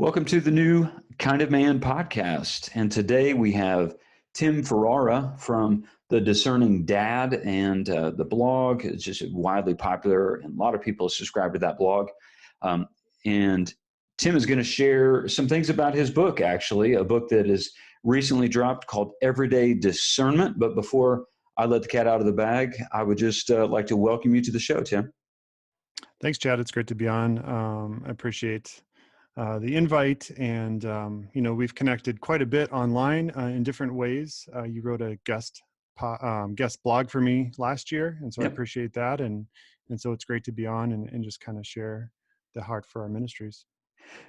Welcome to the New Kind of Man podcast. And today we have Tim Ferrera from the Discerning Dad, and the blog is just widely popular, and a lot of people subscribe to that blog. And Tim is going to share some things about his book, actually, a book that is recently dropped called Everyday Discernment. But before I let the cat out of the bag, I would just like to welcome you to the show, Tim. Thanks, Chad. It's great to be on. I appreciate the invite, and we've connected quite a bit online in different ways. You wrote a guest blog for me last year, and so I Yep. appreciate that. And so it's great to be on and just kind of share the heart for our ministries.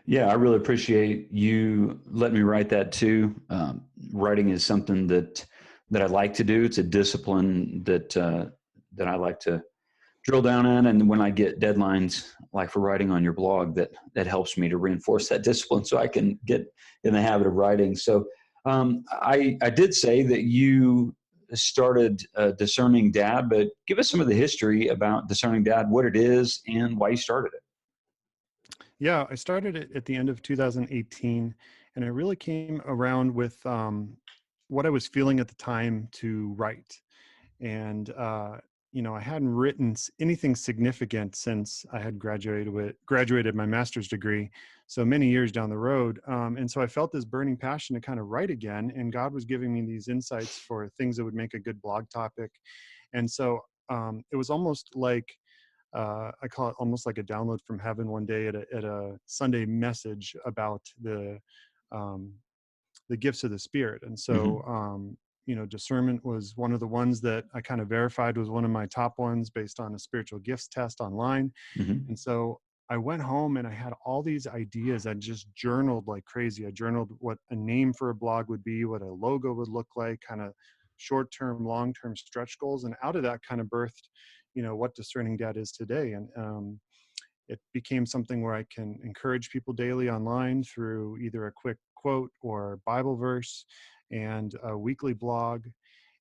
Yeah, I really appreciate you letting me write that too. Writing is something that I like to do. It's a discipline that I like to drill down in, and when I get deadlines, like for writing on your blog, that helps me to reinforce that discipline so I can get in the habit of writing. So I did say that you started Discerning Dad, but give us some of the history about Discerning Dad, what it is, and why you started it. Yeah, I started it at the end of 2018, and I really came around with what I was feeling at the time to write. And I hadn't written anything significant since I had graduated my master's degree, so many years down the road. And so I felt this burning passion to kind of write again, and God was giving me these insights for things that would make a good blog topic. And so it was almost like I call it almost like a download from heaven one day at a Sunday message about um, the gifts of the Spirit. And so discernment was one of the ones that I kind of verified was one of my top ones based on a spiritual gifts test online. Mm-hmm. And so I went home and I had all these ideas. I just journaled like crazy. I journaled what a name for a blog would be, what a logo would look like, kind of short-term, long-term stretch goals. And out of that kind of birthed, what Discerning Dad is today. And it became something where I can encourage people daily online through either a quick quote or Bible verse, and a weekly blog.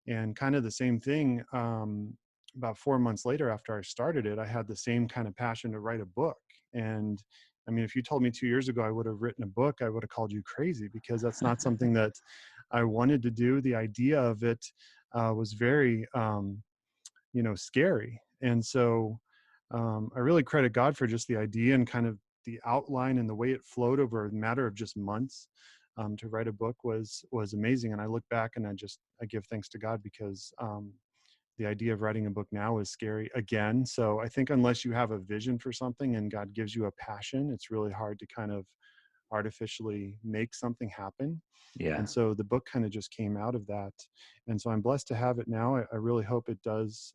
And kind of the same thing, about 4 months later after I started it, I had the same kind of passion to write a book. And I mean, if you told me 2 years ago I would have written a book, I would have called you crazy, because that's not something that I wanted to do. The idea of it was very, scary. And so I really credit God for just the idea and kind of the outline, and the way it flowed over a matter of just months. To write a book was amazing. And I look back and I give thanks to God, because the idea of writing a book now is scary again. So I think unless you have a vision for something and God gives you a passion, it's really hard to kind of artificially make something happen. Yeah. And so the book kind of just came out of that. And so I'm blessed to have it now. I really hope it does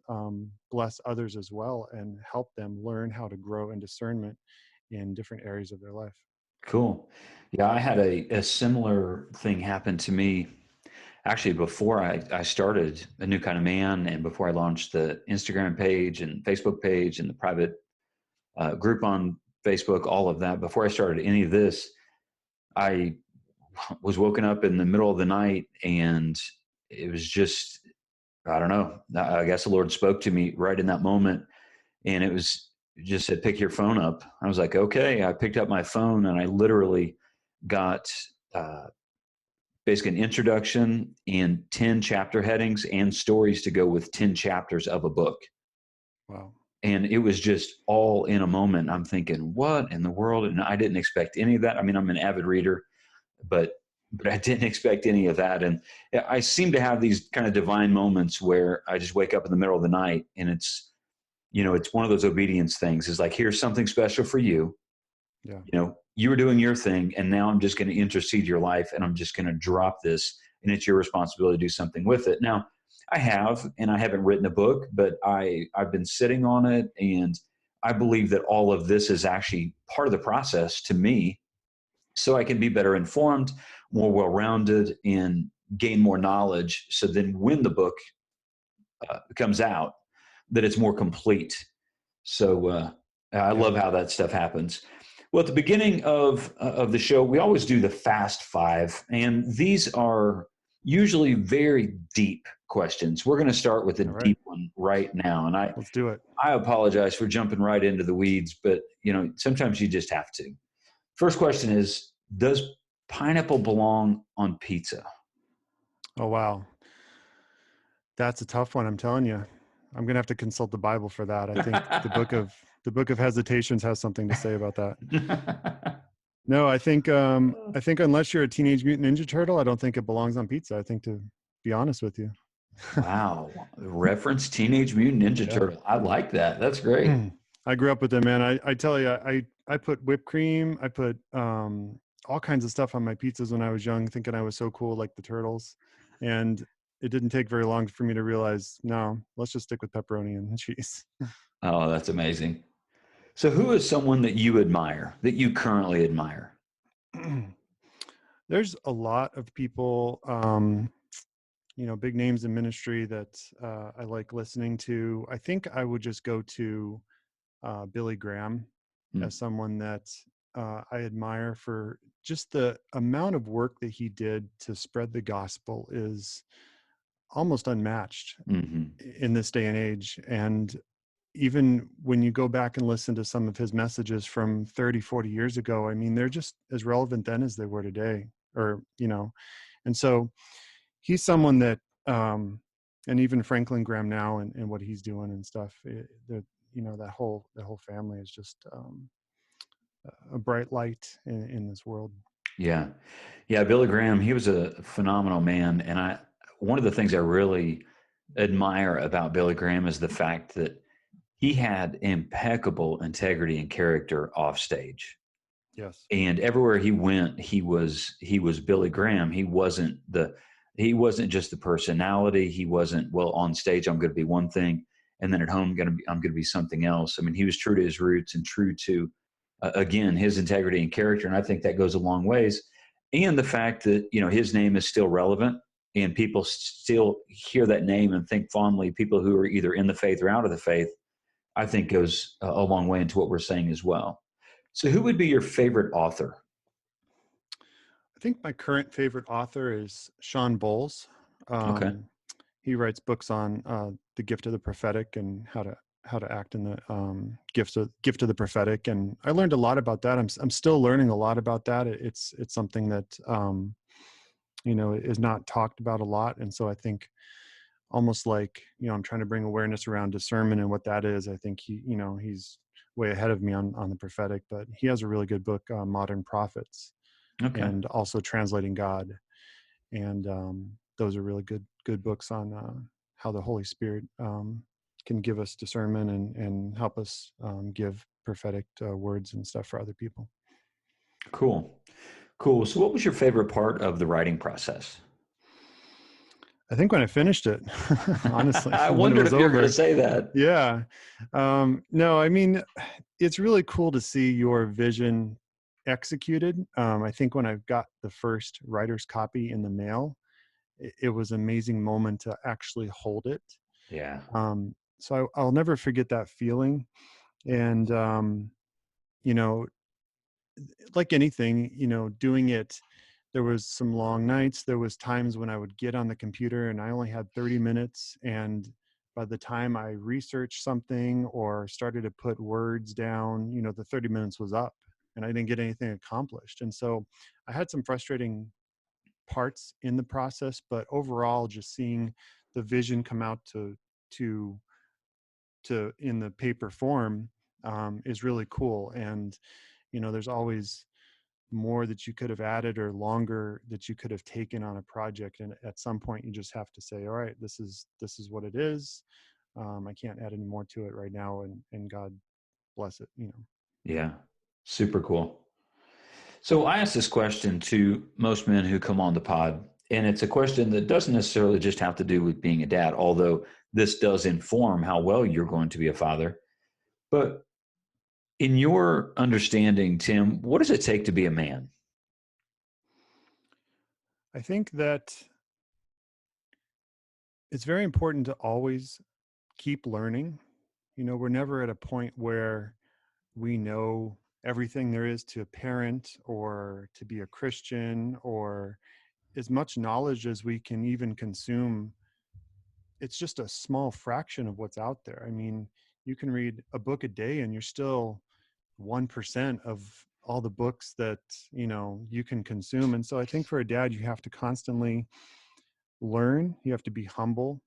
bless others as well, and help them learn how to grow in discernment in different areas of their life. Cool. Yeah, I had a similar thing happen to me actually before I started A New Kind of Man, and before I launched the Instagram page and Facebook page and the private group on Facebook, all of that. Before I started any of this, I was woken up in the middle of the night, and it was just, I don't know, I guess the Lord spoke to me right in that moment, and it was just said, pick your phone up. I was like, okay. I picked up my phone, and I literally got basically an introduction and 10 chapter headings and stories to go with 10 chapters of a book. Wow. And it was just all in a moment. I'm thinking, what in the world? And I didn't expect any of that. I mean, I'm an avid reader, but I didn't expect any of that. And I seem to have these kind of divine moments where I just wake up in the middle of the night, and it's one of those obedience things. It's like, here's something special for you. Yeah. You were doing your thing, and now I'm just going to intercede your life, and I'm just going to drop this, and it's your responsibility to do something with it. Now, I haven't written a book, but I've been sitting on it, and I believe that all of this is actually part of the process to me, so I can be better informed, more well-rounded, and gain more knowledge. So then when the book comes out, that it's more complete. So I love how that stuff happens. Well, at the beginning of the show, we always do the Fast Five, and these are usually very deep questions. We're going to start with a deep one right now, and Let's do it. I apologize for jumping right into the weeds, but sometimes you just have to. First question is, Does pineapple belong on pizza? Oh, wow. That's a tough one. I'm telling you, I'm going to have to consult the Bible for that. I think the book of Hesitations has something to say about that. No, I think unless you're a Teenage Mutant Ninja Turtle, I don't think it belongs on pizza. I think, to be honest with you. Wow. Reference Teenage Mutant Ninja Yeah. Turtle. I like that. That's great. I grew up with them, man. I tell you, I put whipped cream, I put all kinds of stuff on my pizzas when I was young, thinking I was so cool like the turtles. And it didn't take very long for me to realize, no, let's just stick with pepperoni and cheese. Oh, that's amazing. So, who is someone that you admire, that you currently admire? There's a lot of people, big names in ministry that I like listening to. I think I would just go to Billy Graham Hmm. as someone that I admire for just the amount of work that he did to spread the gospel is almost unmatched Mm-hmm. in this day and age. And even when you go back and listen to some of his messages from 30, 40 years ago, I mean, they're just as relevant then as they were today, and so he's someone that, and even Franklin Graham now and what he's doing and stuff, that whole family is just a bright light in this world. Yeah. Yeah. Billy Graham, he was a phenomenal man. And one of the things I really admire about Billy Graham is the fact that he had impeccable integrity and character off stage. Yes. And everywhere he went, he was Billy Graham. He wasn't just the personality. He wasn't, well, on stage I'm going to be one thing, and then at home I'm going to be something else. I mean, he was true to his roots and true to, again, his integrity and character, and I think that goes a long ways. And the fact that his name is still relevant and people still hear that name and think fondly. People who are either in the faith or out of the faith, I think goes a long way into what we're saying as well. So, who would be your favorite author? I think my current favorite author is Sean Bowles. Okay. Um, he writes books on the gift of the prophetic and how to act in the gift of the prophetic. And I learned a lot about that. I'm still learning a lot about that. It's something that is not talked about a lot. And so I think almost like, I'm trying to bring awareness around discernment and what that is. I think he's way ahead of me on the prophetic, but he has a really good book, Modern Prophets, Okay. and also Translating God. And those are really good books on how the Holy Spirit can give us discernment and help us give prophetic words and stuff for other people. Cool. Cool. So, what was your favorite part of the writing process? I think when I finished it, honestly, I when it wondered was if you were going to over. say that. Yeah. No, I mean, it's really cool to see your vision executed. I think when I got the first writer's copy in the mail, it was an amazing moment to actually hold it. Yeah. So I'll never forget that feeling. And, you know, like anything, doing it, there was some long nights. There was times when I would get on the computer and I only had 30 minutes. And by the time I researched something or started to put words down, the 30 minutes was up and I didn't get anything accomplished. And so I had some frustrating parts in the process, but overall just seeing the vision come out to in the paper form is really cool. And there's always more that you could have added or longer that you could have taken on a project, and at some point you just have to say, all right, this is what it is. I can't add any more to it right now, and God bless it. Yeah. Super cool. So, I ask this question to most men who come on the pod, and it's a question that doesn't necessarily just have to do with being a dad, although this does inform how well you're going to be a father. But in your understanding, Tim, what does it take to be a man? I think that it's very important to always keep learning. We're never at a point where we know everything there is to parent or to be a Christian, or as much knowledge as we can even consume. It's just a small fraction of what's out there. I mean, you can read a book a day and you're still 1% of all the books that, you can consume. And so I think for a dad, you have to constantly learn, you have to be humble,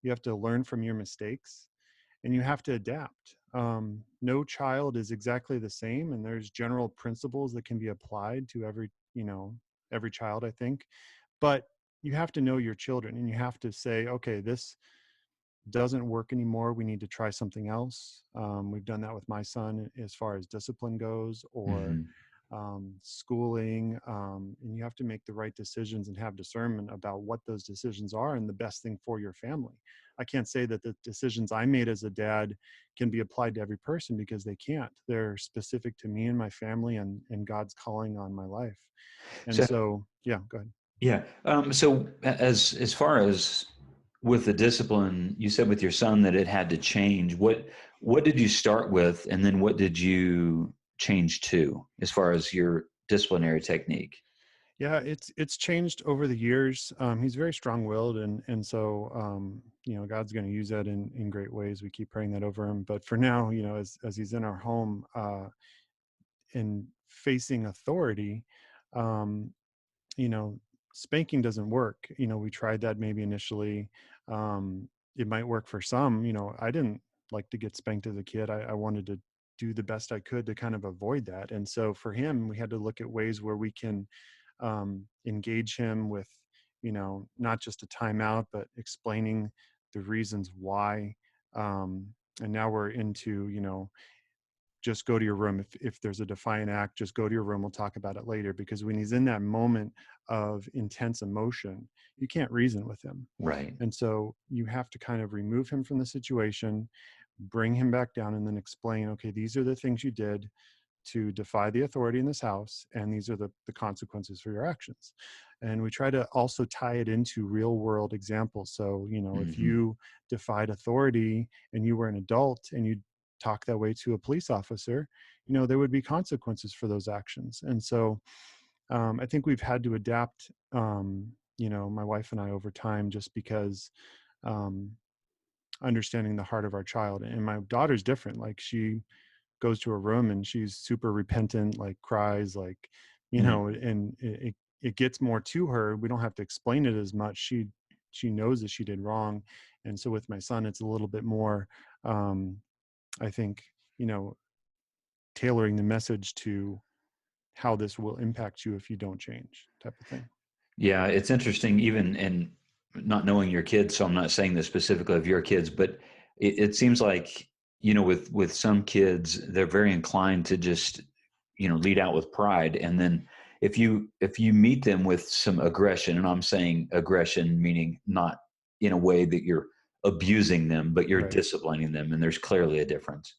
you have to learn from your mistakes, and you have to adapt. No child is exactly the same, and there's general principles that can be applied to every child, I think. But you have to know your children, and you have to say, okay, this doesn't work anymore. We need to try something else. We've done that with my son as far as discipline goes, or Hmm. schooling. And you have to make the right decisions and have discernment about what those decisions are and the best thing for your family. I can't say that the decisions I made as a dad can be applied to every person, because they can't. They're specific to me and my family, and God's calling on my life. And So so, yeah, go ahead. yeah. So as far as with the discipline, you said with your son that it had to change. What did you start with, and then what did you change to as far as your disciplinary technique? Yeah, it's changed over the years. He's very strong-willed, and so God's going to use that in great ways. We keep praying that over him. But for now, as he's in our home, and facing authority, um, you know, spanking doesn't work. We tried that maybe initially. It might work for some. I didn't like to get spanked as a kid. I wanted to do the best I could to kind of avoid that. And so for him, we had to look at ways where we can engage him with, not just a timeout, but explaining the reasons why. And now we're into, just go to your room. If there's a defiant act, just go to your room. We'll talk about it later. Because when he's in that moment of intense emotion, you can't reason with him. Right. And so you have to kind of remove him from the situation, bring him back down, and then explain, okay, these are the things you did to defy the authority in this house, and these are the consequences for your actions. And we try to also tie it into real world examples. So, if Hmm. you defied authority and you were an adult and you talk that way to a police officer, there would be consequences for those actions. And so I think we've had to adapt, my wife and I, over time, just because um, understanding the heart of our child. And my daughter's different. Like, she goes to her room and she's super repentant, like cries, like, and it gets more to her. We don't have to explain it as much. She knows that she did wrong. And so with my son, it's a little bit more, I think, you know, tailoring the message to how this will impact you if you don't change, type of thing. Yeah, it's interesting, even in not knowing your kids. So I'm not saying this specifically of your kids, but it seems like, with some kids, they're very inclined to just, lead out with pride. And then if you meet them with some aggression, and I'm saying aggression meaning not in a way that you're abusing them, but you're Right. disciplining them, and there's clearly a difference.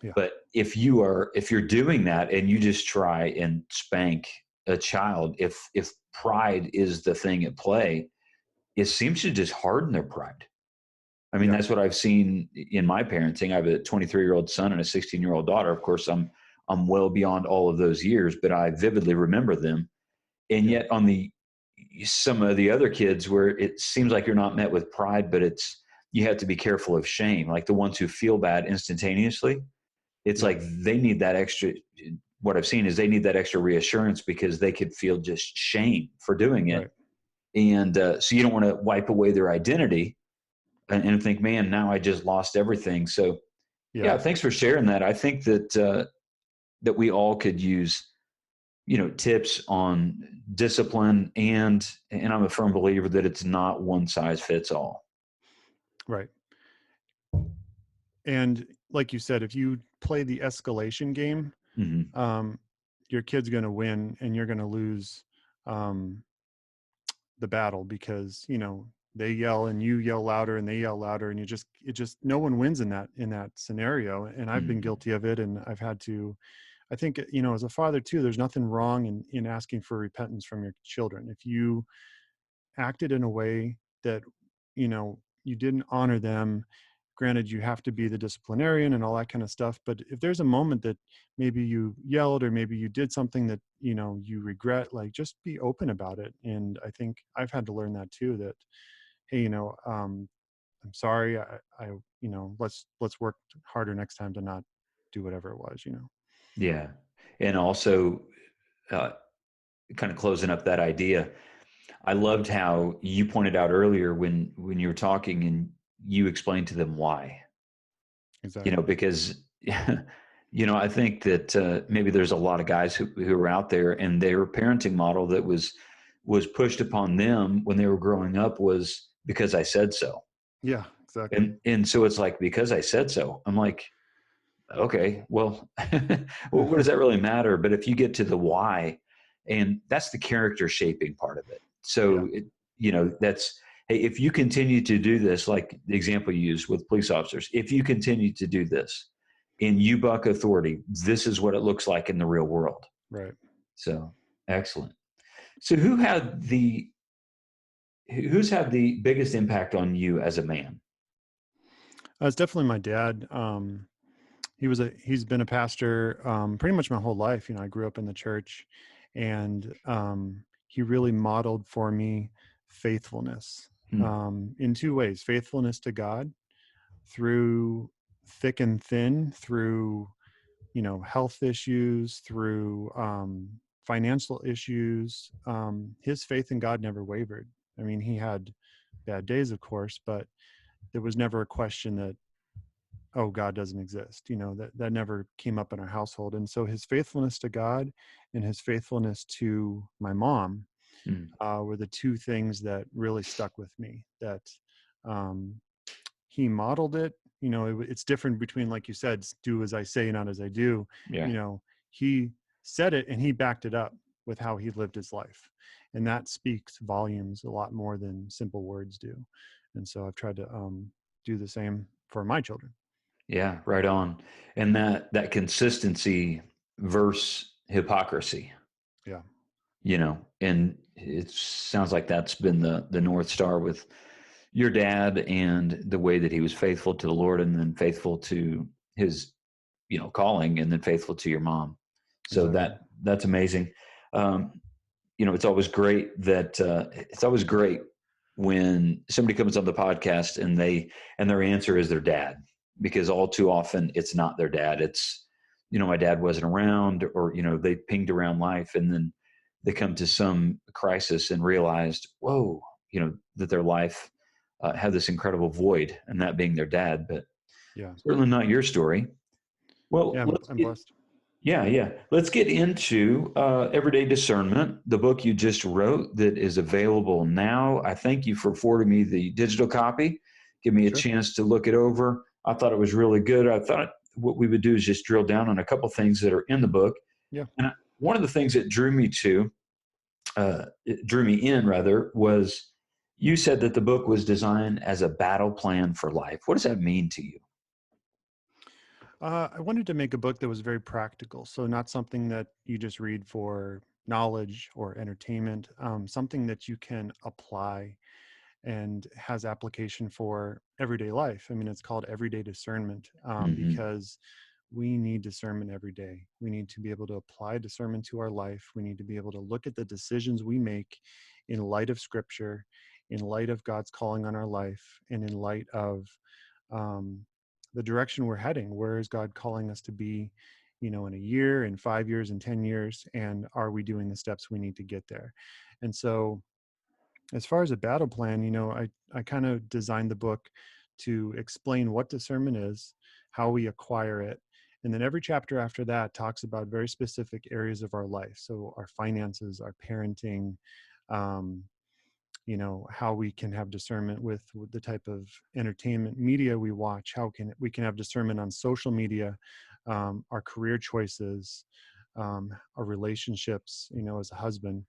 Yeah. But if you're doing that and you just try and spank a child, if pride is the thing at play, it seems to just harden their pride. I mean, Yeah. that's what I've seen in my parenting. I have a 23-year-old son and a 16-year-old daughter. Of course, I'm well beyond all of those years, but I vividly remember them. And Yeah. yet, on the some of the other kids, where it seems like you're not met with pride, but you have to be careful of shame. Like the ones who feel bad instantaneously, it's Yeah. like they need that extra. What I've seen is they need that extra reassurance because they could feel just shame for doing it. Right. And so you don't want to wipe away their identity and think, man, now I just lost everything. So Yeah. yeah, thanks for sharing that. I think that we all could use, tips on discipline, and I'm a firm believer that it's not one size fits all. Right. And like you said, if you play the escalation game, Hmm. um, your kid's going to win and you're going to lose um, the battle, because they yell and you yell louder and they yell louder, and no one wins in that scenario. And I've been Hmm. guilty of it, and I've had to. I think, as a father too, there's nothing wrong in asking for repentance from your children. If you acted in a way that you didn't honor them, granted, you have to be the disciplinarian and all that kind of stuff, but if there's a moment that maybe you yelled or maybe you did something that you regret, like, just be open about it. And I think I've had to learn that too, that, hey, I'm sorry. I let's work harder next time to not do whatever it was. Yeah. And also, uh, kind of closing up that idea, I loved how you pointed out earlier when you were talking and you explained to them why. Exactly. Because I think that maybe there's a lot of guys who are out there, and their parenting model that was pushed upon them when they were growing up was because I said so. Yeah, exactly. And so it's like, because I said so. I'm like, okay, well, well, what does that really matter? But if you get to the why, and that's the character shaping part of it. Yeah, So that's, hey, if you continue to do this, like the example you used with police officers, if you continue to do this and you buck authority, this is what it looks like in the real world. right. So excellent. So who's had the biggest impact on you as a man? It's definitely my dad. He's been a pastor pretty much my whole life. I grew up in the church, and he really modeled for me faithfulness Hmm. in two ways: faithfulness to God through thick and thin, through health issues, through financial issues. His faith in God never wavered. I mean, he had bad days, of course, but there was never a question that, oh, God doesn't exist. That never came up in our household. And so his faithfulness to God and his faithfulness to my mom Hmm. were the two things that really stuck with me. That um, he modeled it. It's different between, like you said, do as I say, not as I do. Yeah. He said it and he backed it up with how he lived his life. And that speaks volumes a lot more than simple words do. And so I've tried to do the same for my children. Yeah, right on. And that consistency versus hypocrisy, Yeah. and it sounds like that's been the North Star with your dad, and the way that he was faithful to the Lord, and then faithful to his, calling, and then faithful to your mom. So Exactly. that's amazing. Um, it's always great when somebody comes on the podcast and their answer is their dad, because all too often it's not their dad. It's, my dad wasn't around, or they pinged around life, and then they come to some crisis and realized, whoa, that their life had this incredible void, and that being their dad. But Yeah. certainly not your story. Well, Yeah. I'm blessed. yeah, yeah. Let's get into Everyday Discernment, the book you just wrote that is available now. I thank you for forwarding me the digital copy. Give me a Sure. chance to look it over. I thought it was really good. I thought what we would do is just drill down on a couple things that are in the book. Yeah. And one of the things that it drew me in rather, was you said that the book was designed as a battle plan for life. What does that mean to you? I wanted to make a book that was very practical. So, not something that you just read for knowledge or entertainment, something that you can apply and has application for everyday life. I mean, it's called Everyday Discernment Hmm. because we need discernment every day. We need to be able to apply discernment to our life. We need to be able to look at the decisions we make in light of Scripture, in light of God's calling on our life, and in light of um, the direction we're heading. Where is God calling us to be, in a year, in 5 years, in 10 years? And are we doing the steps we need to get there? And so, as far as a battle plan, I kind of designed the book to explain what discernment is, how we acquire it. And then every chapter after that talks about very specific areas of our life. So our finances, our parenting, um, how we can have discernment with the type of entertainment media we watch, how can we can have discernment on social media, our career choices, our relationships, as a husband.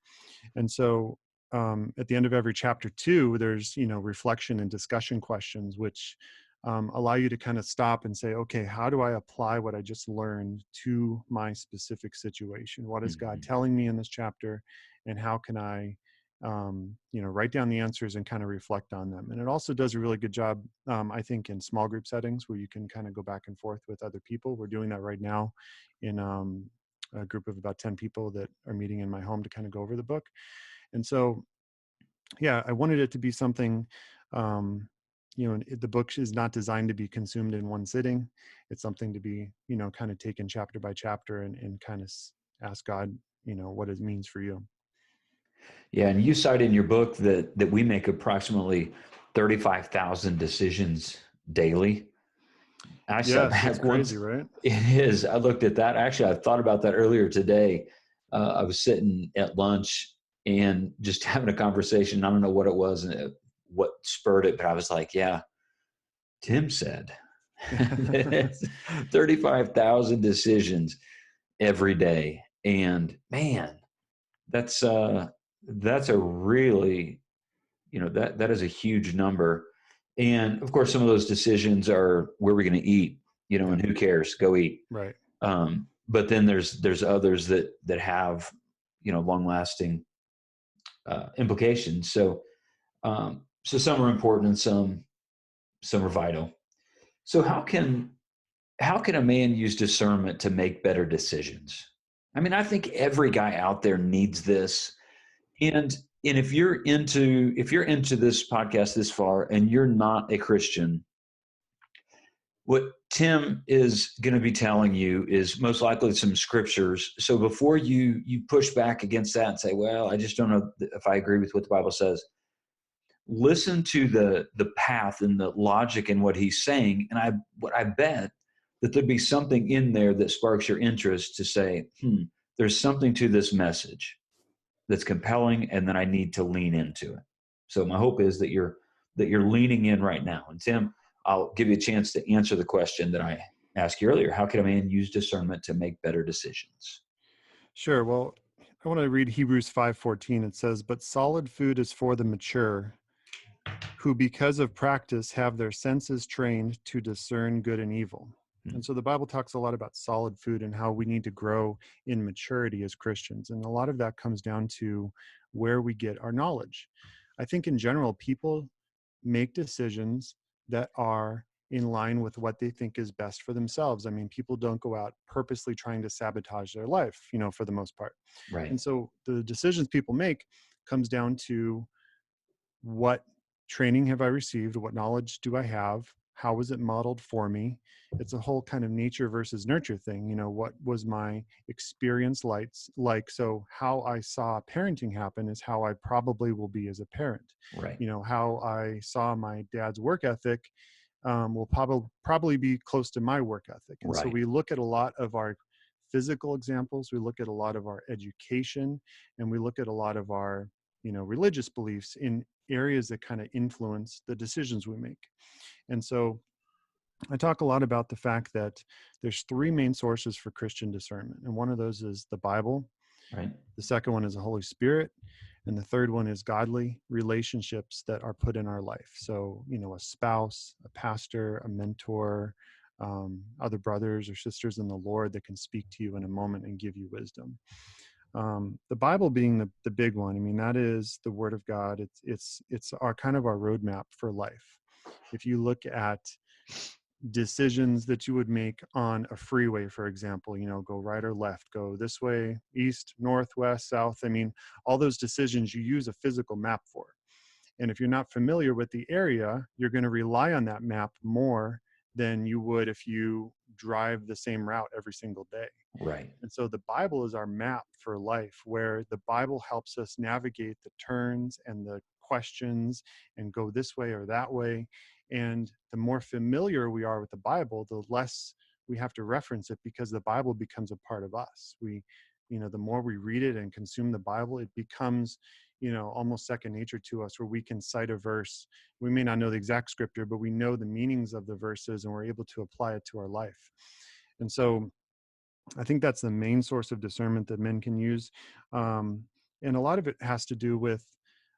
And so at the end of every chapter two, there's, reflection and discussion questions, which allow you to kind of stop and say, okay, how do I apply what I just learned to my specific situation? What is God Hmm. telling me in this chapter? And how can I, write down the answers and kind of reflect on them? And it also does a really good job, I think, in small group settings where you can kind of go back and forth with other people. We're doing that right now in a group of about 10 people that are meeting in my home to kind of go over the book. And so, yeah, I wanted it to be something, um, the book is not designed to be consumed in one sitting. It's something to be, kind of taken chapter by chapter and kind of ask God, what it means for you. Yeah, and you cite in your book that we make approximately 35,000 decisions daily. I sat Yes, it's back crazy, once. right? It is. I looked at that. Actually, I thought about that earlier today. I was sitting at lunch and just having a conversation. I don't know what it was and what spurred it, but I was like, yeah, Tim said 35,000 decisions every day. And man, that's a really, that is a huge number. And of course, some of those decisions are where we're going to eat, Yeah, and who cares? Go eat. right. But then there's others that have, long lasting implications. So some are important and some are vital. So how can a man use discernment to make better decisions? I mean, I think every guy out there needs this. And if you're into this podcast this far and you're not a Christian, what Tim is going to be telling you is most likely some scriptures. So before you push back against that and say, well, I just don't know if I agree with what the Bible says, listen to the path and the logic in what he's saying. And I bet that there'd be something in there that sparks your interest to say, there's something to this message that's compelling, and then I need to lean into it. So my hope is that you're leaning in right now. And Tim, I'll give you a chance to answer the question that I asked you earlier. How can a man use discernment to make better decisions? Sure. Well, I want to read Hebrews 5:14. It says, "But solid food is for the mature, who because of practice have their senses trained to discern good and evil." Hmm. And so the Bible talks a lot about solid food and how we need to grow in maturity as Christians. And a lot of that comes down to where we get our knowledge. I think in general, people make decisions that are in line with what they think is best for themselves. I mean, people don't go out purposely trying to sabotage their life, for the most part. Right. And so the decisions people make comes down to what training have I received? What knowledge do I have? How was it modeled for me? It's a whole kind of nature versus nurture thing. What was my experience like? So how I saw parenting happen is how I probably will be as a parent. Right. How I saw my dad's work ethic will probably be close to my work ethic. And so Right. we look at a lot of our physical examples, we look at a lot of our education, and we look at a lot of our religious beliefs in areas that kind of influence the decisions we make. And so I talk a lot about the fact that there's three main sources for Christian discernment, and one of those is the Bible. Right. The second one is the Holy Spirit. And the third one is godly relationships that are put in our life. So, a spouse, a pastor, a mentor, other brothers or sisters in the Lord that can speak to you in a moment and give you wisdom. The Bible being the big one. I mean, that is the Word of God. It's our kind of our roadmap for life. If you look at decisions that you would make on a freeway, for example, go right or left, go this way, east, north, west, south. I mean, all those decisions you use a physical map for. And if you're not familiar with the area, you're going to rely on that map more than you would if you drive the same route every single day. Right. And so the Bible is our map for life, where the Bible helps us navigate the turns and the questions and go this way or that way. And the more familiar we are with the Bible, the less we have to reference it, because the Bible becomes a part of us. The more we read it and consume the Bible, it becomes, almost second nature to us, where we can cite a verse. We may not know the exact scripture, but we know the meanings of the verses and we're able to apply it to our life. And so I think that's the main source of discernment that men can use. And a lot of it has to do with,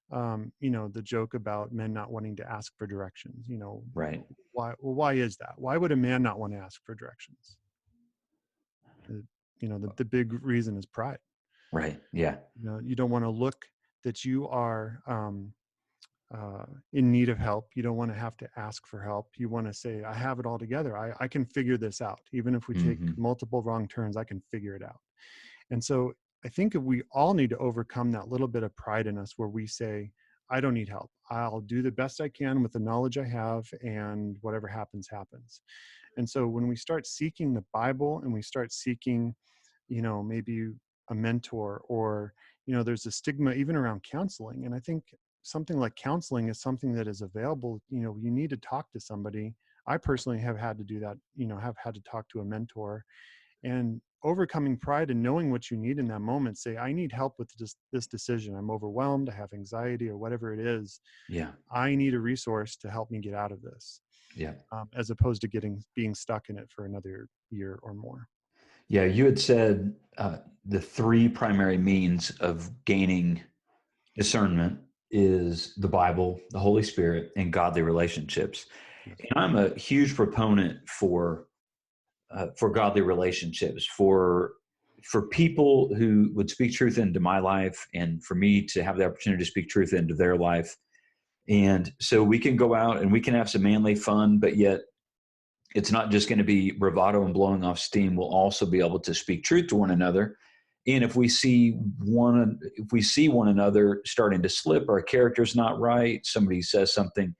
the joke about men not wanting to ask for directions. Right. Why is that? Why would a man not want to ask for directions? Uh, the big reason is pride. Right. Yeah. You don't want to look that you are in need of help. You don't want to have to ask for help. You want to say, I have it all together. I can figure this out. Even if we take Hmm. multiple wrong turns, I can figure it out. And so I think we all need to overcome that little bit of pride in us where we say, I don't need help. I'll do the best I can with the knowledge I have, and whatever happens, happens. And so when we start seeking the Bible and we start seeking, maybe a mentor, or, you know, there's a stigma even around counseling. And I think something like counseling is something that is available. You know, you need to talk to somebody. I personally have had to do that, you know, have had to talk to a mentor, and overcoming pride and knowing what you need in that moment. Say, I need help with this decision. I'm overwhelmed. I have anxiety, or whatever it is. Yeah. I need a resource to help me get out of this, Yeah. as opposed to being stuck in it for another year or more. Yeah. You had said the three primary means of gaining discernment is the Bible, the Holy Spirit, and godly relationships. Yes. And I'm a huge proponent for godly relationships, for people who would speak truth into my life, and for me to have the opportunity to speak truth into their life. And so we can go out and we can have some manly fun, but yet it's not just going to be bravado and blowing off steam. We'll also be able to speak truth to one another. And if we see one another starting to slip, our character's not right, somebody says something,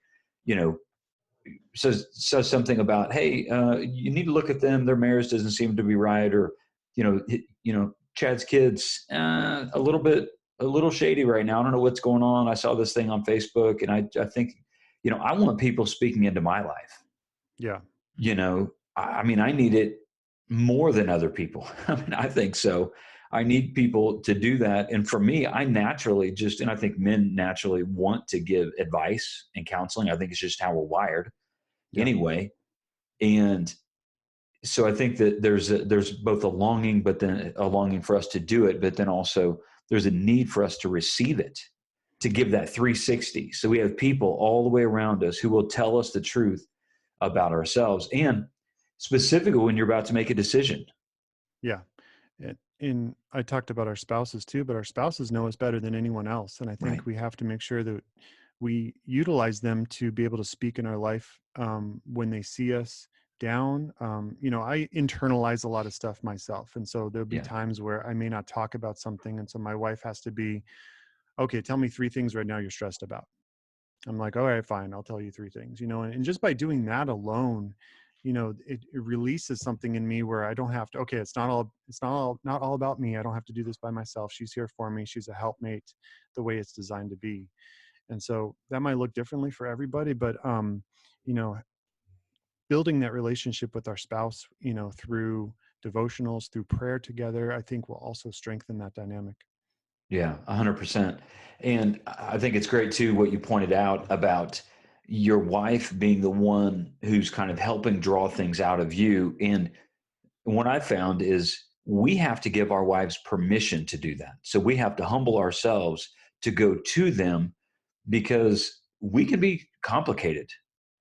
you know, says something about, hey, you need to look at them. Their marriage doesn't seem to be right, or Chad's kids a little shady right now. I don't know what's going on. I saw this thing on Facebook, and I think, I want people speaking into my life. Yeah. I mean, I need it more than other people. I mean, I think so. I need people to do that. And for me, I naturally and I think men naturally want to give advice and counseling. I think it's just how we're wired Yeah. anyway. And so I think that there's both a longing, but then a longing for us to do it, but then also there's a need for us to receive it, to give that 360. So we have people all the way around us who will tell us the truth about ourselves, and specifically when you're about to make a decision. Yeah. And I talked about our spouses too, but our spouses know us better than anyone else. And I Right. think we have to make sure that we utilize them to be able to speak in our life, when they see us down. You know, I internalize a lot of stuff myself. And so there'll be Yeah. times where I may not talk about something. And so my wife has to be, okay, tell me 3 things right now you're stressed about. I'm like, all right, fine. I'll tell you 3 things, you know, and just by doing that alone, you know, it releases something in me where I don't have to, okay, not all about me. I don't have to do this by myself. She's here for me. She's a helpmate the way it's designed to be. And so that might look differently for everybody, but, you know, building that relationship with our spouse, you know, through devotionals, through prayer together, I think will also strengthen that dynamic. Yeah, 100%. And I think it's great too what you pointed out about your wife being the one who's kind of helping draw things out of you. And what I found is we have to give our wives permission to do that. So we have to humble ourselves to go to them, because we can be complicated.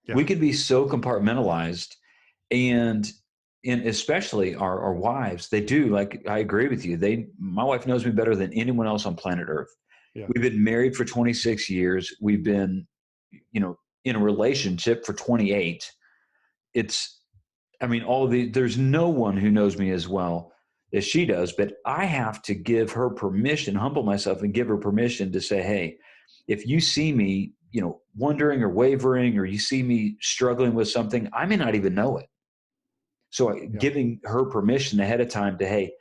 Yeah. We can be so compartmentalized, and especially our wives, they do. Like, I agree with you. My wife knows me better than anyone else on planet Earth. Yeah. We've been married for 26 years. We've been, in a relationship for 28. It's, I mean, there's no one who knows me as well as she does, but I have to give her permission, humble myself and give her permission to say, hey, if you see me, wondering or wavering, or you see me struggling with something, I may not even know it. So Yeah. giving her permission ahead of time to, hey,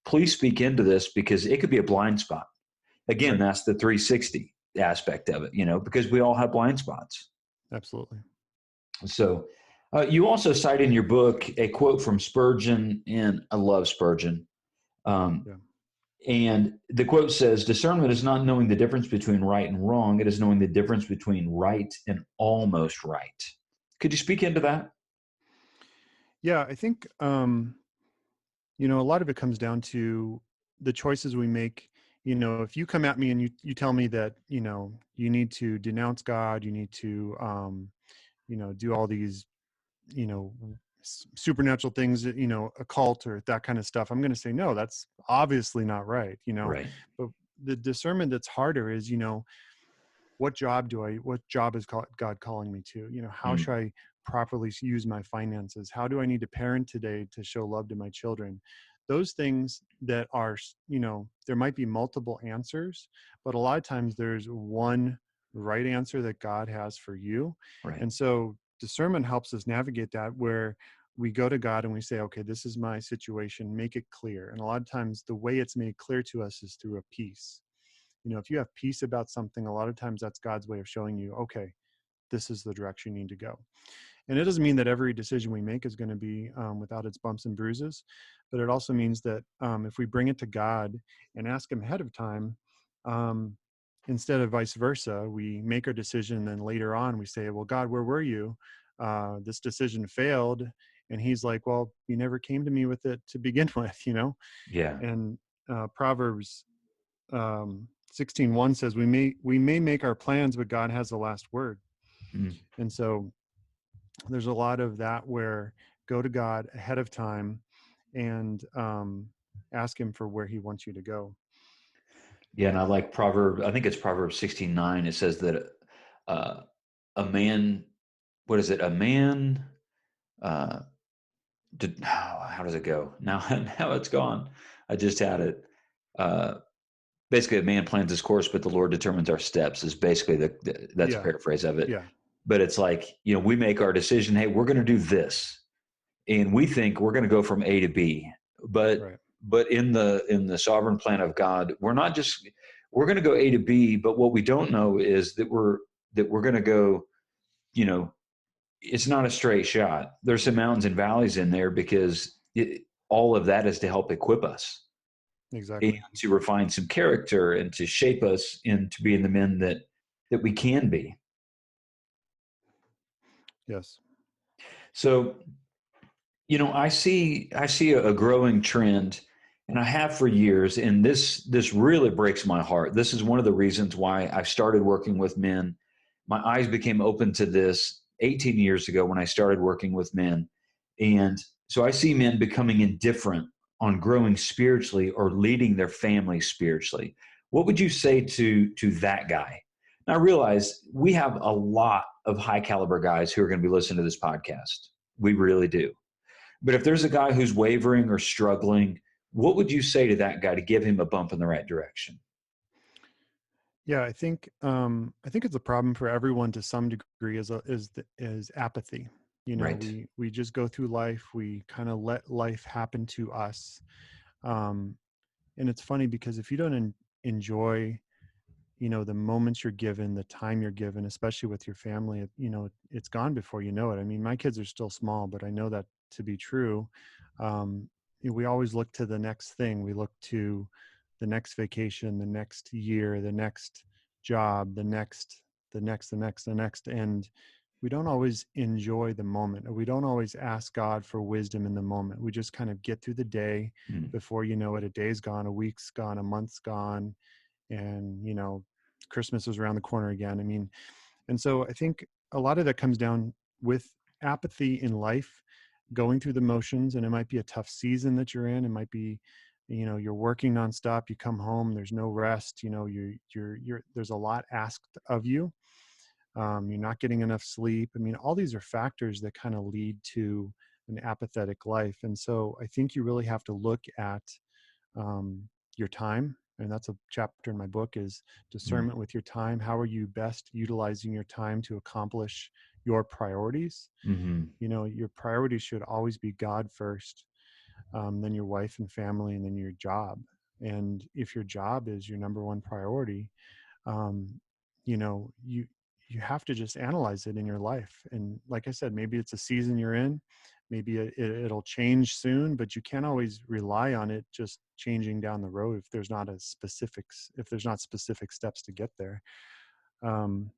please speak into this, because it could be a blind spot. Again, Right. that's the 360 aspect of it, because we all have blind spots. Absolutely. So you also cite in your book a quote from Spurgeon, and I love Spurgeon. Um, Yeah. and the quote says, discernment is not knowing the difference between right and wrong. It is knowing the difference between right and almost right. Could you speak into that? Yeah. I think, you know, a lot of it comes down to the choices we make. You know, if you come at me and you tell me that, you know, you need to denounce God, you need to, you know, do all these, you know, supernatural things, you know, occult or that kind of stuff, I'm going to say, no, that's obviously not right, you know. Right. But the discernment that's harder is, you know, what job is God calling me to? You know, how Mm, should I properly use my finances? How do I need to parent today to show love to my children? Those things that are, you know, there might be multiple answers, but a lot of times there's one right answer that God has for you. right. And so discernment helps us navigate that, where we go to God and we say, okay, this is my situation, make it clear. And a lot of times the way it's made clear to us is through a peace. If you have peace about something, a lot of times that's God's way of showing you, okay, this is the direction you need to go. And it doesn't mean that every decision we make is going to be without its bumps and bruises, but it also means that if we bring it to God and ask him ahead of time, um, instead of vice versa, we make our decision, and then later on we say, well, God, where were you? This decision failed. And he's like, well, you never came to me with it to begin with. Yeah. And Proverbs 16:1 says, we may make our plans, but God has the last word. Mm. And so there's a lot of that where go to God ahead of time and ask him for where he wants you to go. Yeah. And I like I think it's Proverbs 16:9. It says that uh, a man, what is it? A man, uh, how does it go? Now, now it's gone. I just had it. Uh, Basically, a man plans his course, but the Lord determines our steps is basically that's a Yeah. paraphrase of it. Yeah. But it's like, we make our decision. Hey, we're going to do this. And we think we're going to go from A to B, but Right. in the sovereign plan of God, we're going to go A to B, but what we don't know is that we're going to go, you know, it's not a straight shot. There's some mountains and valleys in there because all of that is to help equip us and Exactly. to refine some character and to shape us into being the men that we can be. Yes. So I see a growing trend, and I have for years, and this really breaks my heart. This is one of the reasons why I started working with men. My eyes became open to this 18 years ago when I started working with men. And so I see men becoming indifferent on growing spiritually or leading their family spiritually. What would you say to that guy? Now, I realize we have a lot of high caliber guys who are going to be listening to this podcast. We really do. But if there's a guy who's wavering or struggling, what would you say to that guy to give him a bump in the right direction? Yeah, I think it's a problem for everyone to some degree is apathy. Right. We just go through life, we kind of let life happen to us. Um and it's funny because if you don't enjoy the moments you're given, the time you're given, especially with your family, it's gone before you know it. I mean, my kids are still small, but I know that to be true. We always look to the next thing. We look to the next vacation, the next year, the next job, the next, and we don't always enjoy the moment, or we don't always ask God for wisdom in the moment. We just kind of get through the day. Mm. Before you know it, a day's gone, a week's gone, a month's gone, and Christmas is around the corner again. I mean, and so I think a lot of that comes down with apathy in life, going through the motions. And it might be a tough season that you're in. It might be, you're working nonstop, you come home, there's no rest, there's a lot asked of you. You're not getting enough sleep. I mean, all these are factors that kind of lead to an apathetic life. And so I think you really have to look at your time. And that's a chapter in my book, is Mm. discernment with your time. How are you best utilizing your time to accomplish your priorities? Hmm. Your priorities should always be God first, then your wife and family, and then your job. And if your job is your number one priority, um, you have to just analyze it in your life. And like I said, maybe it's a season you're in, maybe it'll change soon, but you can't always rely on it just changing down the road if there's not specific steps to get there. um,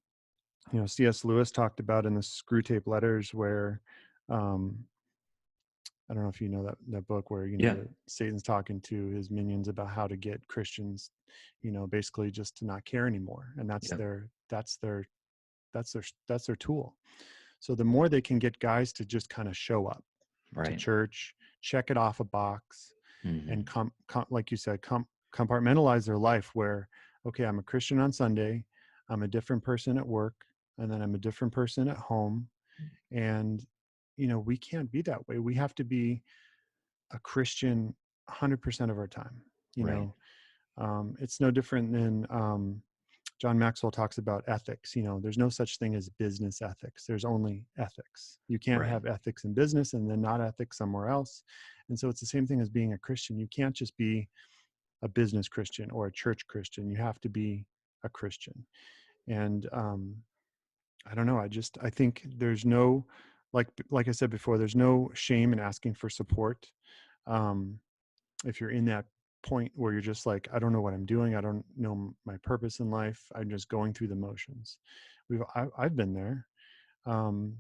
C.S. Lewis talked about in the Screw Tape Letters, where um, I don't know if you know that book, where Yeah. that Satan's talking to his minions about how to get Christians, basically just to not care anymore, and Yeah. that's their tool. So the more they can get guys to just kind of show up to Right. church, check it off a box, and Hmm. like you said, compartmentalize their life, where, okay, I'm a Christian on Sunday, I'm a different person at work, and then I'm a different person at home. And we can't be that way. We have to be a Christian 100% of our time. you Right. know it's no different than John Maxwell talks about ethics. There's no such thing as business ethics. There's only ethics. You can't Right. have ethics in business and then not ethics somewhere else. And so it's the same thing as being a Christian. You can't just be a business Christian or a church Christian. You have to be a Christian. And I don't know. I think there's no, like I said before, there's no shame in asking for support. Um, if you're in that point where you're just like, I don't know what I'm doing, I don't know my purpose in life, I'm just going through the motions. I've been there. Um,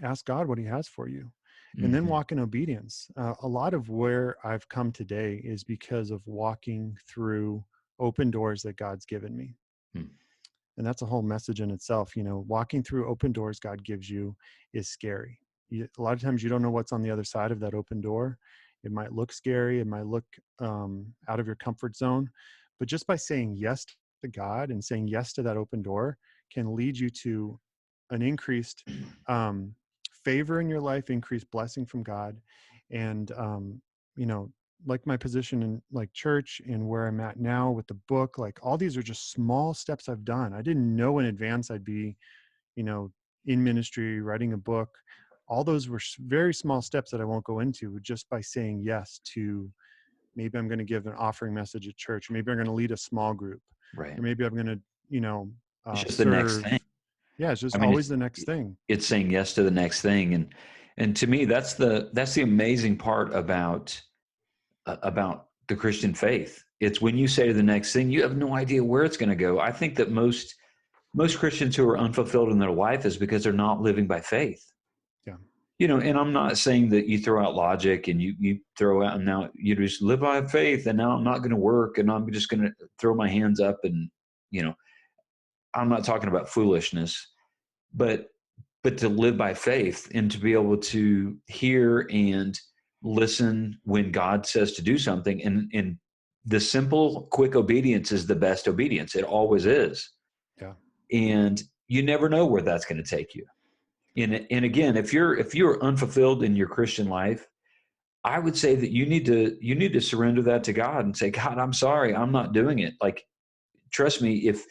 ask God what He has for you, and then Hmm. walk in obedience. A lot of where I've come today is because of walking through open doors that God's given me. Hmm. And that's a whole message in itself. Walking through open doors God gives you is scary. A lot of times you don't know what's on the other side of that open door. It might look scary. It might look out of your comfort zone. But just by saying yes to God and saying yes to that open door can lead you to an increased um, favor in your life, increased blessing from God. And, you know, like my position in like church and where I'm at now with the book, like all these are just small steps I've done. I didn't know in advance I'd be, you know, in ministry, writing a book. All those were very small steps that I won't go into just by saying yes to maybe I'm going to give an offering message at church. Maybe I'm going to lead a small group, Right. or maybe I'm going to, It's just the next serve. thing. Yeah, it's just I mean, always the next thing. it's saying yes to the next thing, and to me, that's the amazing part about the Christian faith. It's when you say the next thing, you have no idea where it's going to go. I think that most Christians who are unfulfilled in their life is because they're not living by faith. Yeah. And I'm not saying that you throw out logic and you throw out and now you just live by faith and now I'm not going to work and I'm just going to throw my hands up and you know I'm not talking about foolishness, but to live by faith and to be able to hear and listen when God says to do something. And the simple, quick obedience is the best obedience. It always is. Yeah. And you never know where that's going to take you. And again, if you're unfulfilled in your Christian life, I would say that you need to surrender that to God and say, God, I'm sorry, I'm not doing it. Like, trust me, if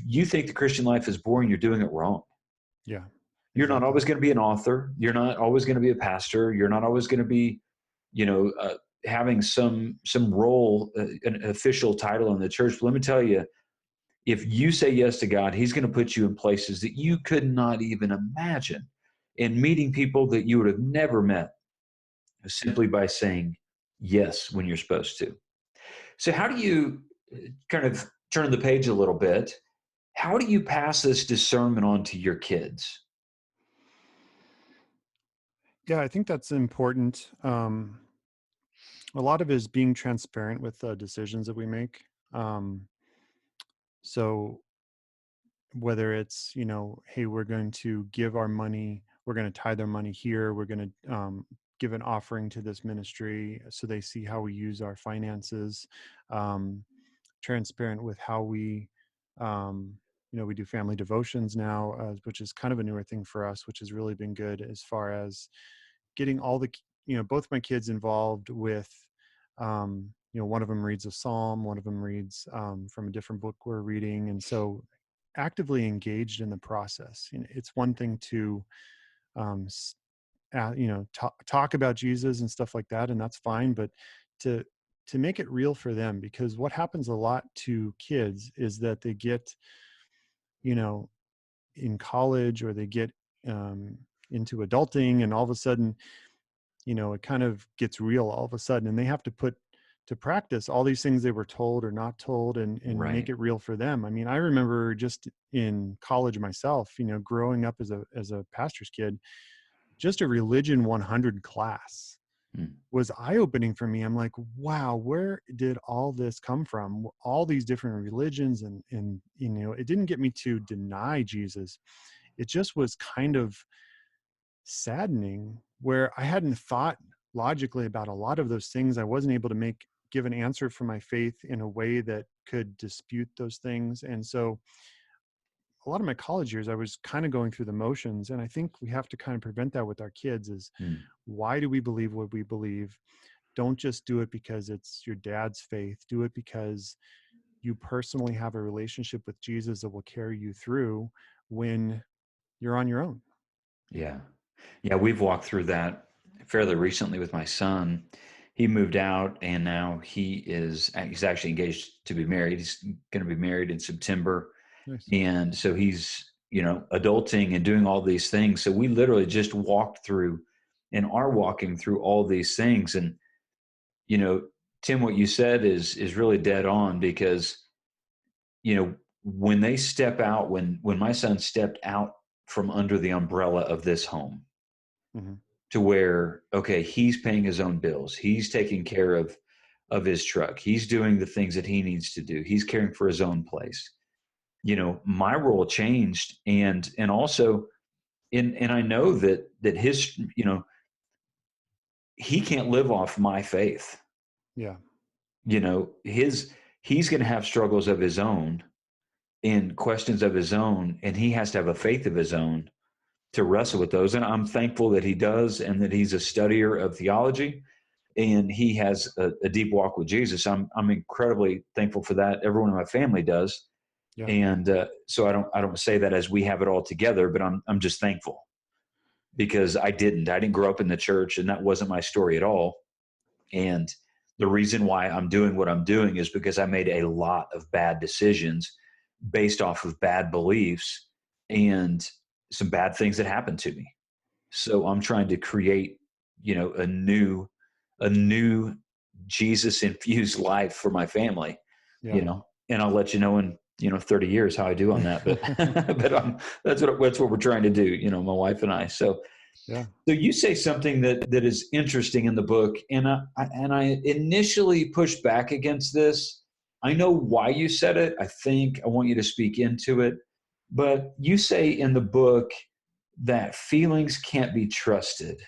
you think the Christian life is boring, you're doing it wrong. Yeah. You're not Exactly. always going to be an author. You're not always going to be a pastor. You're not always going to be, you know, having some role, an official title in the church. But let me tell you, if you say yes to God, He's going to put you in places that you could not even imagine, and meeting people that you would have never met simply by saying yes when you're supposed to. So, how do you kind of turn the page a little bit? How do you pass this discernment on to your kids? Yeah, I think that's important. A lot of it is being transparent with the decisions that we make. So whether it's, hey, we're going to give our money, we're going to tithe our money here, we're going to give an offering to this ministry so they see how we use our finances. Um, transparent with how we, um, we do family devotions now, which is kind of a newer thing for us, which has really been good as far as getting all the, both my kids involved with, one of them reads a psalm, one of them reads from a different book we're reading. And so actively engaged in the process. It's one thing to, um, talk about Jesus and stuff like that, and that's fine. But to make it real for them, because what happens a lot to kids is that they get, you know, in college or they get um, into adulting, and all of a sudden, it kind of gets real all of a sudden, and they have to put to practice all these things they were told or not told, and make Right. it real for them. I mean, I remember just in college myself, growing up as a pastor's kid, just a religion 100 class Mm. was eye-opening for me. I'm like, wow, where did all this come from? All these different religions, and it didn't get me to deny Jesus. It just was kind of saddening where I hadn't thought logically about a lot of those things. I wasn't able to give an answer for my faith in a way that could dispute those things. And so a lot of my college years, I was kind of going through the motions. And I think we have to kind of prevent that with our kids is, Mm. why do we believe what we believe? Don't just do it because it's your dad's faith. Do it because you personally have a relationship with Jesus that will carry you through when you're on your own. Yeah. Yeah, we've walked through that fairly recently with my son. He moved out and now he's actually engaged to be married. He's going to be married in September. Nice. And so he's, adulting and doing all these things. So we literally just walked through and are walking through all these things. And, you know, Tim, what you said is really dead on because, when they step out, when my son stepped out from under the umbrella of this home, Hmm. to where, okay, he's paying his own bills, he's taking care of his truck, he's doing the things that he needs to do, he's caring for his own place. My role changed, and also, and I know that his, he can't live off my faith. Yeah. He's going to have struggles of his own and questions of his own, and he has to have a faith of his own to wrestle with those. And I'm thankful that he does, and that he's a studier of theology, and he has a deep walk with Jesus. I'm incredibly thankful for that. Everyone in my family does, Yeah. and so I don't say that as we have it all together, but I'm just thankful because I didn't grow up in the church, and that wasn't my story at all. And the reason why I'm doing what I'm doing is because I made a lot of bad decisions based off of bad beliefs and some bad things that happened to me. So I'm trying to create, a new Jesus infused life for my family, Yeah. and I'll let you know in, 30 years how I do on that. But, that's what we're trying to do, my wife and I. Yeah. So you say something that is interesting in the book, and I initially pushed back against this. I know why you said it. I think I want you to speak into it. But you say in the book that feelings can't be trusted.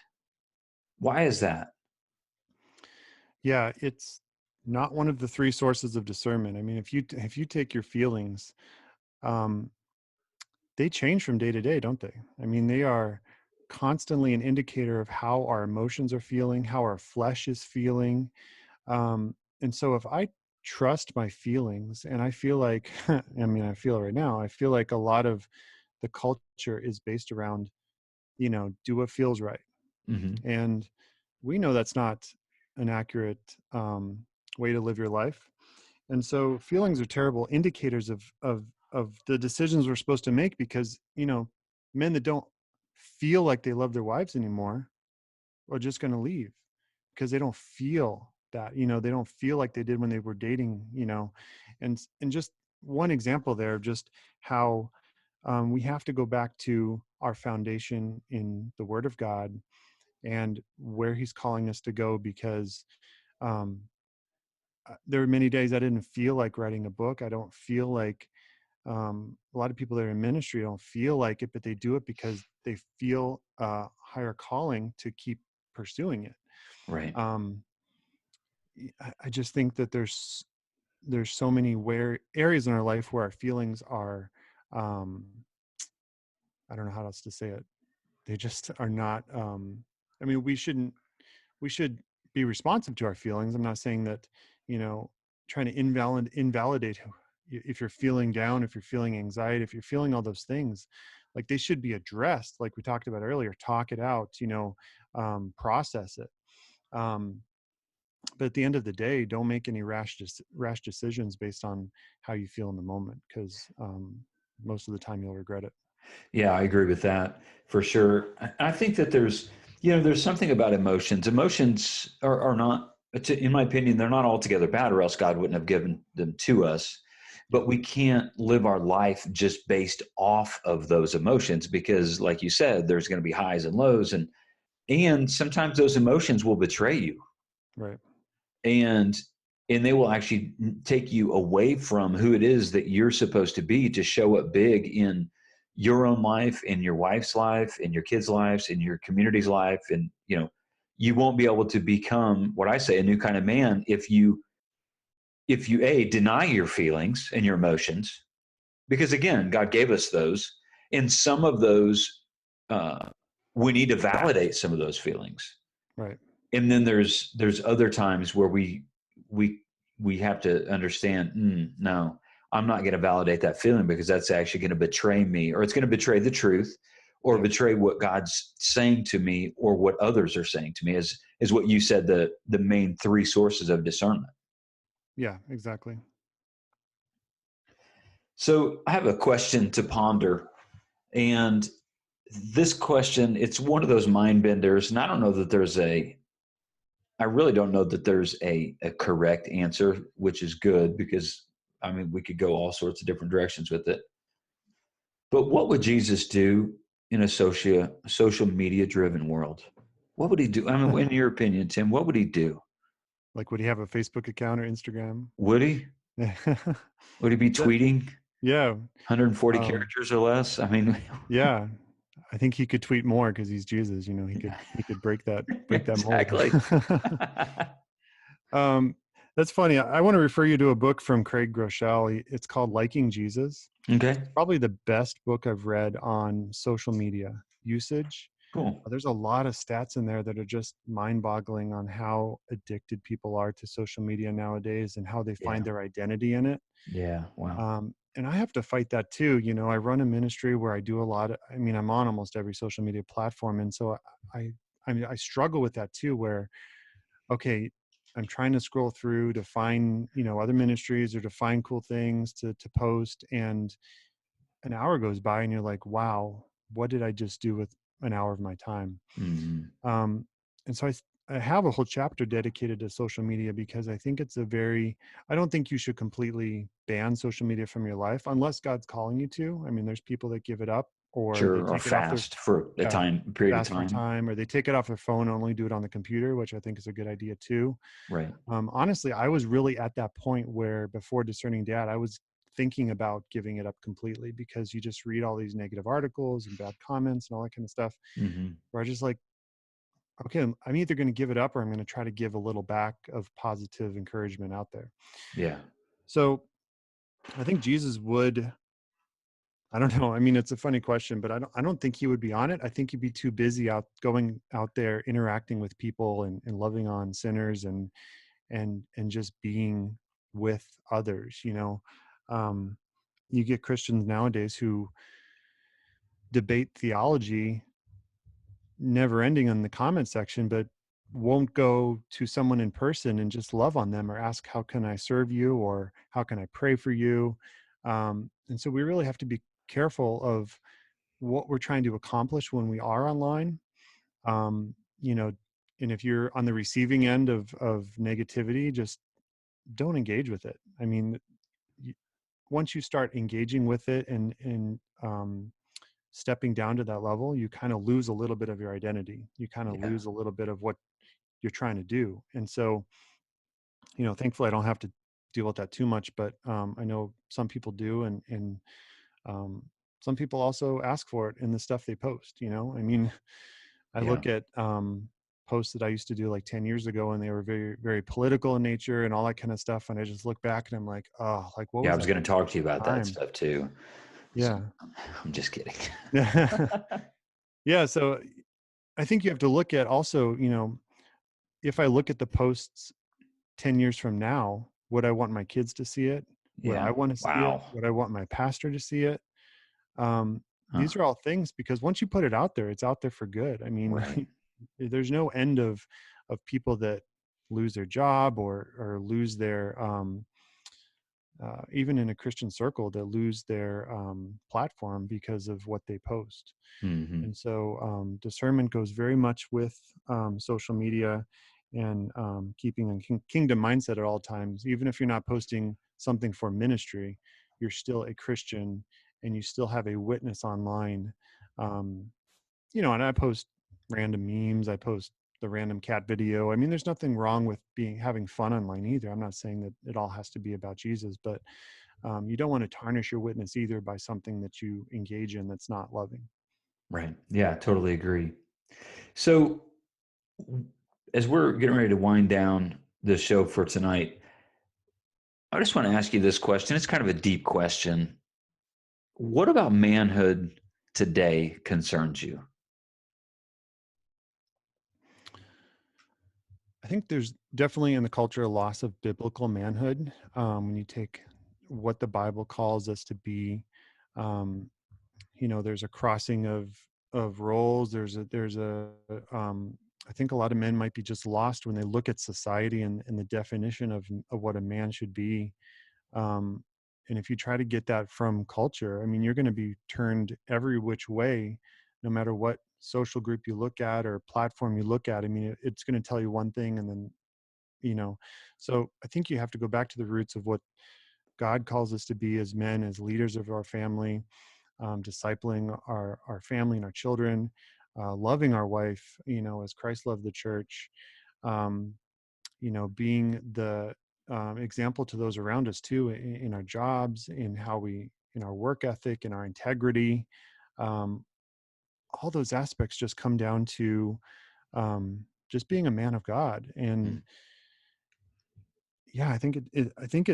Why is that? Yeah. It's not one of the three sources of discernment. I mean, if you take your feelings, um, they change from day to day, don't they? I mean, they are constantly an indicator of how our emotions are feeling, how our flesh is feeling. And so if I trust my feelings and I feel like, I mean, I feel it right now, I feel like a lot of the culture is based around, do what feels right. Hmm. And we know that's not an accurate way to live your life. And so feelings are terrible indicators of the decisions we're supposed to make, because, men that don't feel like they love their wives anymore are just going to leave because they don't feel that, they don't feel like they did when they were dating, and just one example there of just how we have to go back to our foundation in the Word of God and where He's calling us to go, because um, there were many days I didn't feel like writing a book. I don't feel like a lot of people that are in ministry don't feel like it, but they do it because they feel a higher calling to keep pursuing it. Right. Um, I just think that there's so many areas in our life where our feelings are, um, I don't know how else to say it. They just are not. I mean, we should be responsive to our feelings. I'm not saying that, trying to invalidate if you're feeling down, if you're feeling anxiety, if you're feeling all those things, like they should be addressed. Like we talked about earlier, talk it out, process it. Um, but at the end of the day, don't make any rash decisions based on how you feel in the moment, because most of the time you'll regret it. Yeah, I agree with that for sure. I think that there's something about emotions. Emotions are not, in my opinion, they're not altogether bad, or else God wouldn't have given them to us. Yeah. But we can't live our life just based off of those emotions because, like you said, there's going to be highs and lows, and sometimes those emotions will betray you, Right. and they will actually take you away from who it is that you're supposed to be to show up big in your own life, in your wife's life, in your kids' lives, in your community's life. And you won't be able to become, what I say, a new kind of man if you deny your feelings and your emotions, because again, God gave us those, and some of those, uh, we need to validate some of those feelings. Right. And then there's other times where we we have to understand, no, I'm not going to validate that feeling because that's actually going to betray me, or it's going to betray the truth, or Yeah. betray what God's saying to me, or what others are saying to me, is what you said, the main three sources of discernment. Yeah, exactly. So I have a question to ponder. And this question, it's one of those mind benders. And I really don't know that there's a correct answer, which is good because, I mean, we could go all sorts of different directions with it. But what would Jesus do in a social media driven world? What would he do? I mean, in your opinion, Tim, what would he do? Like, would he have a Facebook account or Instagram? Would he? Would he be That- tweeting yeah. 140 Um, characters or less? I mean, yeah. I think he could tweet more because he's Jesus. You know, he could break that mold. exactly. um, that's funny. I want to refer you to a book from Craig Groeschel. It's called Liking Jesus. Okay, Probably the best book I've read on social media usage. cool. There's a lot of stats in there that are just mind-boggling on how addicted people are to social media nowadays and how they Yeah. find their identity in it. Yeah. Wow. And I have to fight that too. You know, I run a ministry where I do a lot of, I mean, I'm on almost every social media platform. And so I, I mean, I struggle with that too, where, okay, I'm trying to scroll through to find, other ministries or to find cool things to post. And an hour goes by and you're like, wow, what did I just do with an hour of my time? Hmm. Um, and so I have a whole chapter dedicated to social media because I think I don't think you should completely ban social media from your life unless God's calling you to. I mean, there's people that give it up or they Sure. Or take it off their, fast for a yeah, period of fast for time. time, or they take it off their phone and only do it on the computer, which I think is a good idea too. Right. Honestly, I was really at that point where before discerning dad, I was thinking about giving it up completely because you just read all these negative articles and bad comments and all that kind of stuff Hmm. where I just like, okay, I'm either going to give it up or I'm going to try to give a little back of positive encouragement out there. Yeah. So I think Jesus would, I don't know. I mean, it's a funny question, but I don't think he would be on it. I think he'd be too busy going out there, interacting with people and loving on sinners and just being with others, um, you get Christians nowadays who debate theology never ending in the comment section, but won't go to someone in person and just love on them or ask, how can I serve you? Or how can I pray for you? And so we really have to be careful of what we're trying to accomplish when we are online. Um, you know, and if you're on the receiving end of negativity, just don't engage with it. I mean, y- once you start engaging with it and stepping down to that level, you kind of lose a little bit of your identity. You kind of Yeah. lose a little bit of what you're trying to do. And so, thankfully I don't have to deal with that too much, but I know some people do. And um, some people also ask for it in the stuff they post, I mean, I Yeah. look at posts that I used to do like 10 years ago and they were very, very political in nature and all that kind of stuff. And I just look back and I'm like, oh, like what Yeah. I was was I going to talk to you at about the that time? stuff too. So, Yeah. I'm just kidding. Yeah. So I think you have to look at also, if I look at the posts 10 years from now, would I want my kids to see it? Would I Yeah. want to see it? Wow. Would I want my pastor to see it? Huh. These are all things because once you put it out there, it's out there for good. I mean, Right. there's no end of people that lose their job or lose their even in a Christian circle that lose their platform because of what they post. Hmm. And so discernment goes very much with social media and keeping a kingdom mindset at all times. Even if you're not posting something for ministry, you're still a Christian and you still have a witness online. Um, and I post random memes. I post the random cat video. I mean, there's nothing wrong with having fun online either. I'm not saying that it all has to be about Jesus, but you don't want to tarnish your witness either by something that you engage in that's not loving. Right. Yeah. Totally agree. So, as we're getting ready to wind down the show for tonight, I just want to ask you this question. It's kind of a deep question. What about manhood today concerns you? I think there's definitely in the culture a loss of biblical manhood when you take what the Bible calls us to be. Um, there's a crossing of roles. There's a I think a lot of men might be just lost when they look at society and the definition of what a man should be. Um, and if you try to get that from culture, I mean, you're going to be turned every which way, no matter what social group you look at or platform you look at. I mean, it's going to tell you one thing, and then you know. So I think you have to go back to the roots of what God calls us to be as men, as leaders of our family, discipling our family and our children, loving our wife, as Christ loved the church, um, being the example to those around us too, in our jobs, in our work ethic, in our integrity. Um, all those aspects just come down to just being a man of God. And Mm. yeah, I think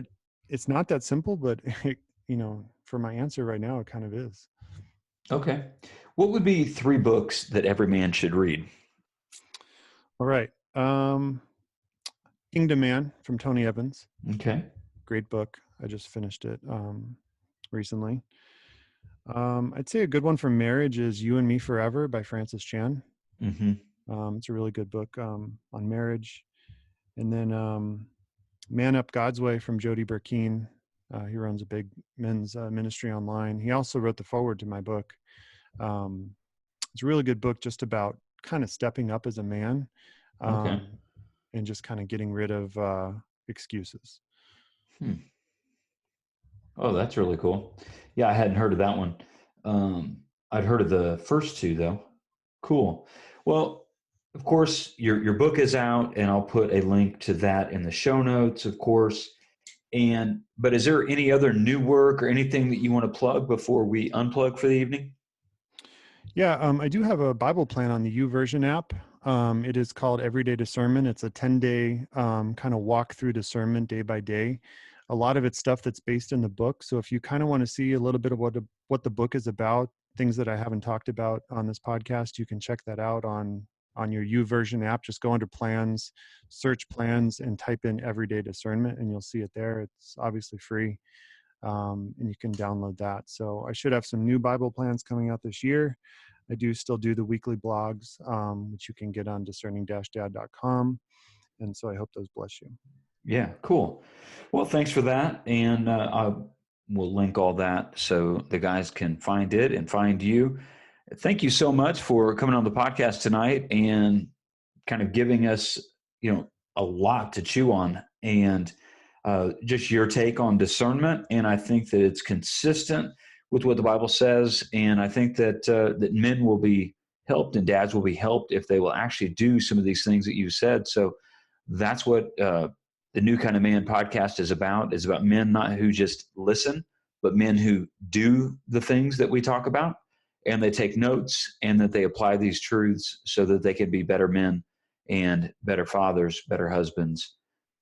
it's not that simple, but for my answer right now, it kind of is. Okay. What would be 3 books that every man should read? All right. Kingdom Man from Tony Evans. Okay. Great book. I just finished it recently. I'd say a good one for marriage is You and Me Forever by Francis Chan. Mm-hmm. It's a really good book on marriage. And then Man Up God's Way from Jody Burkeen. He runs a big men's ministry online. He also wrote the foreword to my book. Um, it's a really good book just about kind of stepping up as a man, Okay. um, and just kind of getting rid of excuses. Hmm. Oh, that's really cool. Yeah, I hadn't heard of that one. Um, I'd heard of the first 2 though. Cool. Well, of course, your book is out, and I'll put a link to that in the show notes, of course. But is there any other new work or anything that you want to plug before we unplug for the evening? Yeah, I do have a Bible plan on the YouVersion app. It is called Everyday Discernment. It's a 10-day kind of walk through discernment day by day. A lot of it's stuff that's based in the book. So if you kind of want to see a little bit of what the book is about, things that I haven't talked about on this podcast, you can check that out on your YouVersion app. Just go under plans, search plans, and type in Everyday Discernment, and you'll see it there. It's obviously free, and you can download that. So I should have some new Bible plans coming out this year. I do still do the weekly blogs, which you can get on discerning-dad.com. And so I hope those bless you. Yeah, cool. Well, thanks for that. And I will link all that so the guys can find it and find you. Thank you so much for coming on the podcast tonight and kind of giving us, a lot to chew on, and just your take on discernment. And I think that it's consistent with what the Bible says. And I think that men will be helped and dads will be helped if they will actually do some of these things that you said. So that's what the New Kind of Man podcast is about men not who just listen, but men who do the things that we talk about, and they take notes, and that they apply these truths so that they can be better men and better fathers, better husbands,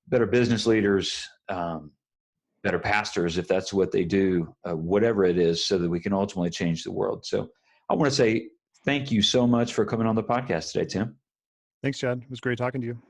better business leaders, better pastors, if that's what they do, whatever it is, so that we can ultimately change the world. So I want to say thank you so much for coming on the podcast today, Tim. Thanks, Chad. It was great talking to you.